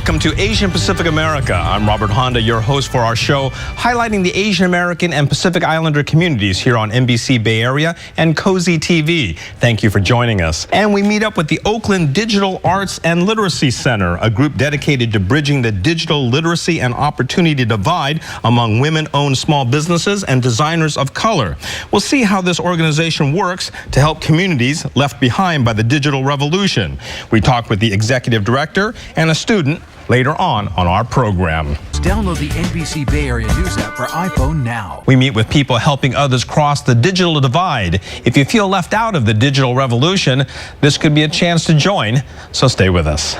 Welcome to Asian Pacific America. I'm Robert Handa, your host for our show, highlighting the Asian American and Pacific Islander communities here on NBC Bay Area and COZI TV. Thank you for joining us. And we meet up with the Oakland Digital Arts and Literacy Center, a group dedicated to bridging the digital literacy and opportunity divide among women-owned small businesses and designers of color. We'll see how this organization works to help communities left behind by the digital revolution. We talk with the executive director and a student later on our program. Download the NBC Bay Area News app for iPhone now. We meet with people helping others cross the digital divide. If you feel left out of the digital revolution, this could be a chance to join, so stay with us.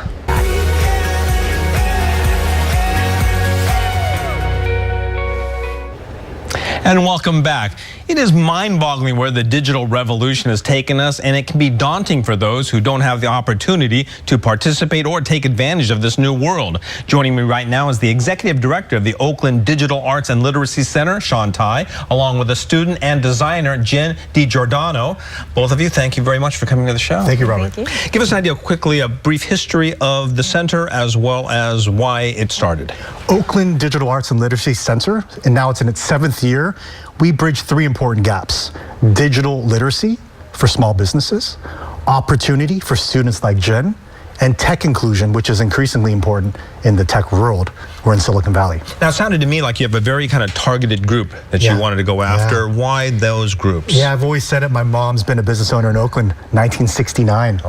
And welcome back. It is mind-boggling where the digital revolution has taken us, and it can be daunting for those who don't have the opportunity to participate or take advantage of this new world. Joining me right now is the executive director of the Oakland Digital Arts and Literacy Center, Shaun Tai, along with a student and designer, Jen DiGiordano. Both of you, thank you very much for coming to the show. Thank you, Robert. Thank you. Give us an idea quickly, a brief history of the center as well as why it started. Oakland Digital Arts and Literacy Center, and now it's in its 7th year. We bridge 3 important gaps: digital literacy for small businesses, opportunity for students like Jen, and tech inclusion, which is increasingly important in the tech world. We're in Silicon Valley. Now, it sounded to me like you have a very kind of targeted group that you wanted to go after. Why those groups? Yeah, I've always said it. My mom's been a business owner in Oakland 1969.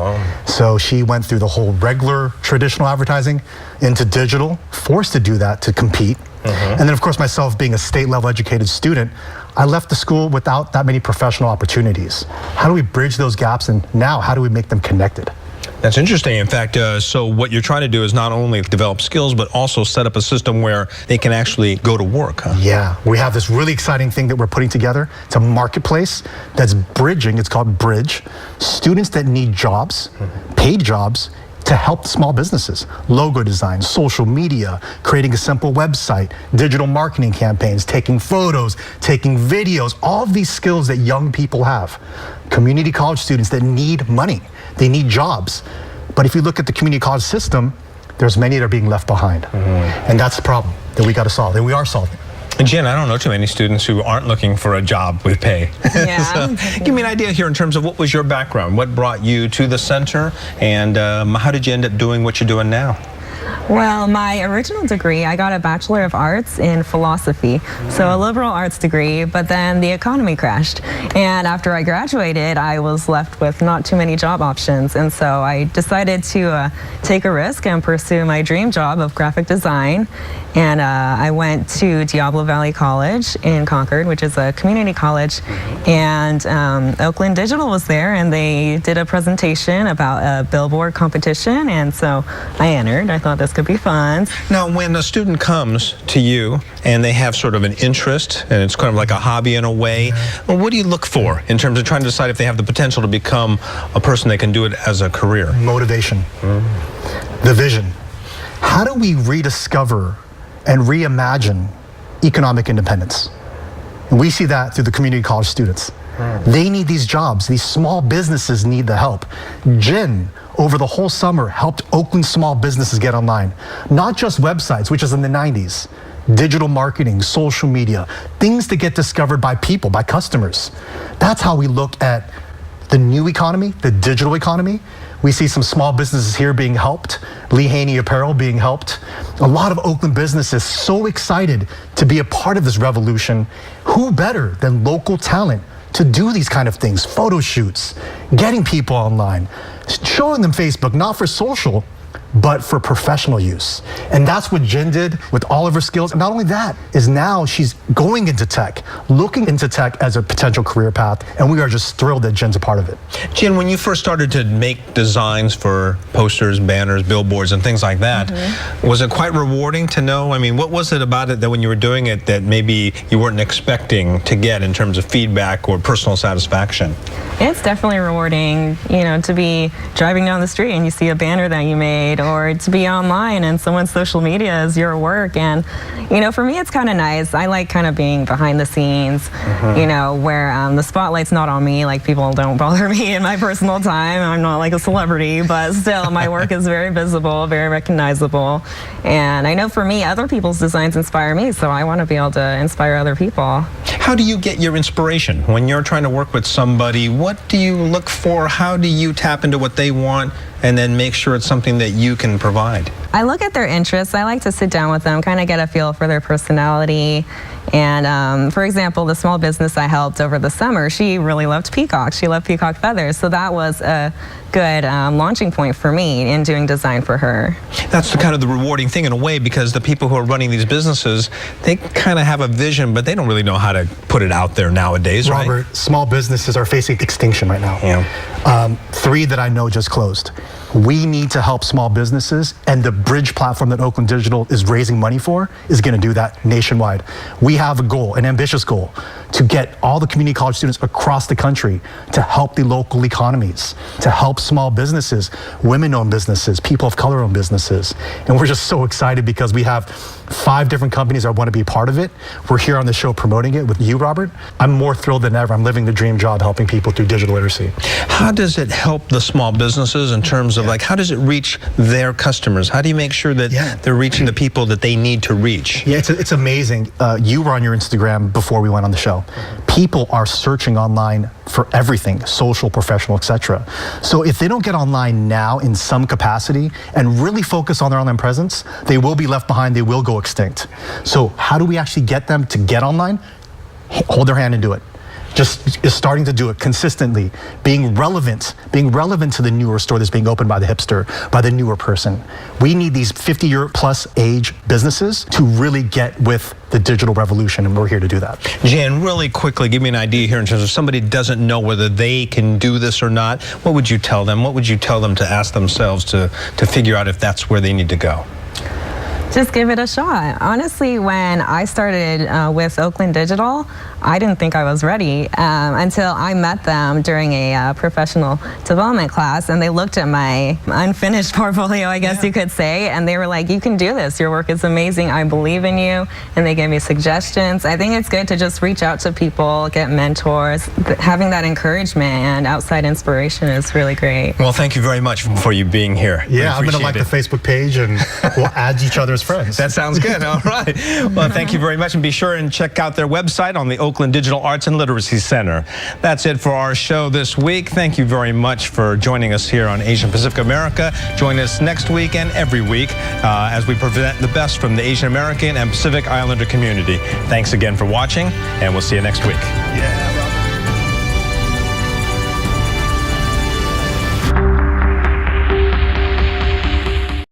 So she went through the whole regular traditional advertising into digital, forced to do that to compete. And then, of course, myself being a state-level educated student, I left the school without that many professional opportunities. How do we bridge those gaps, and now how do we make them connected? That's interesting. In fact, so what you're trying to do is not only develop skills, but also set up a system where they can actually go to work. Yeah, we have this really exciting thing that we're putting together. It's a marketplace that's bridging, it's called Bridge, students that need jobs, paid jobs, to help small businesses, logo design, social media, creating a simple website, digital marketing campaigns, taking photos, taking videos, all of these skills that young people have. Community college students that need money, they need jobs. But if you look at the community college system, there's many that are being left behind. And that's the problem that we got to solve, and we are solving. Jen, I don't know too many students who aren't looking for a job with pay. Yeah. So, give me an idea here in terms of what was your background? What brought you to the center, and how did you end up doing what you're doing now? Well, my original degree, I got a Bachelor of Arts in Philosophy, so a liberal arts degree, but then the economy crashed. And after I graduated, I was left with not too many job options, and so I decided to take a risk and pursue my dream job of graphic design. And I went to Diablo Valley College in Concord, which is a community college, and Oakland Digital was there, and they did a presentation about a billboard competition, and so I entered. I thought this could be fun. Now, when a student comes to you and they have sort of an interest, and it's kind of like a hobby in a way, well, what do you look for in terms of trying to decide if they have the potential to become a person that can do it as a career? Motivation, the vision. How do we rediscover and reimagine economic independence? And we see that through the community college students. They need these jobs. These small businesses need the help. Jen, over the whole summer, helped Oakland small businesses get online. Not just websites, which is in the 90s. Digital marketing, social media, things to get discovered by people, by customers. That's how we look at the new economy, the digital economy. We see some small businesses here being helped, Lee Haney Apparel being helped. A lot of Oakland businesses so excited to be a part of this revolution. Who better than local talent to do these kind of things, photo shoots, getting people online, showing them Facebook, not for social, but for professional use. And that's what Jen did with all of her skills. And not only that, is now she's going into tech, looking into tech as a potential career path, and we are just thrilled that Jen's a part of it. Jen, when you first started to make designs for posters, banners, billboards, and things like that, was it quite rewarding to know? I mean, what was it about it that when you were doing it that maybe you weren't expecting to get in terms of feedback or personal satisfaction? It's definitely rewarding, you know, to be driving down the street and you see a banner that you made, or to be online and someone's social media is your work. And, you know, for me, it's kind of nice. I like kind of being behind the scenes, you know, where the spotlight's not on me. Like, people don't bother me in my personal time. I'm not like a celebrity, but still, my work is very visible, very recognizable. And I know for me, other people's designs inspire me, so I want to be able to inspire other people. How do you get your inspiration? When you're trying to work with somebody, what do you look for? How do you tap into what they want and then make sure it's something that you can provide? I look at their interests. I like to sit down with them, kind of get a feel for their personality. And for example, the small business I helped over the summer, she really loved peacocks. She loved peacock feathers. So that was a good launching point for me in doing design for her. That's the kind of the rewarding thing in a way, because the people who are running these businesses, they kind of have a vision, but they don't really know how to put it out there nowadays, right? Robert, small businesses are facing extinction right now. Yeah. 3 that I know just closed. We need to help small businesses, and the Bridge platform that Oakland Digital is raising money for is going to do that nationwide. We have a goal, an ambitious goal, to get all the community college students across the country to help the local economies, to help small businesses, women-owned businesses, people of color-owned businesses. And we're just so excited because we have 5 different companies that want to be part of it. We're here on the show promoting it with you, Robert. I'm more thrilled than ever. I'm living the dream job helping people through digital literacy. How does it help the small businesses in terms of like, how does it reach their customers? How do you make sure that they're reaching the people that they need to reach? Yeah, it's amazing. You were on your Instagram before we went on the show. People are searching online for everything, social, professional, etc. So if they don't get online now in some capacity and really focus on their online presence, they will be left behind, they will go extinct. So how do we actually get them to get online? Hold their hand and do it. Just starting to do it consistently, being relevant to the newer store that's being opened by the hipster, by the newer person. We need these 50-year-plus age businesses to really get with the digital revolution, and we're here to do that. Jan, really quickly, give me an idea here in terms of somebody doesn't know whether they can do this or not. What would you tell them? What would you tell them to ask themselves to figure out if that's where they need to go? Just give it a shot. Honestly, when I started with Oakland Digital, I didn't think I was ready until I met them during a professional development class, and they looked at my unfinished portfolio, I guess you could say, and they were like, you can do this. Your work is amazing. I believe in you. And they gave me suggestions. I think it's good to just reach out to people, get mentors. Having that encouragement and outside inspiration is really great. Well, thank you very much for you being here. Yeah, I'm going to like the Facebook page, and we'll add each other's friends. That sounds good. All right. Well, thank you very much, and be sure and check out their website on the Oakland Digital Arts and Literacy Center. That's it for our show this week. Thank you very much for joining us here on Asian Pacific America. Join us next week and every week as we present the best from the Asian American and Pacific Islander community. Thanks again for watching, and we'll see you next week. Yeah.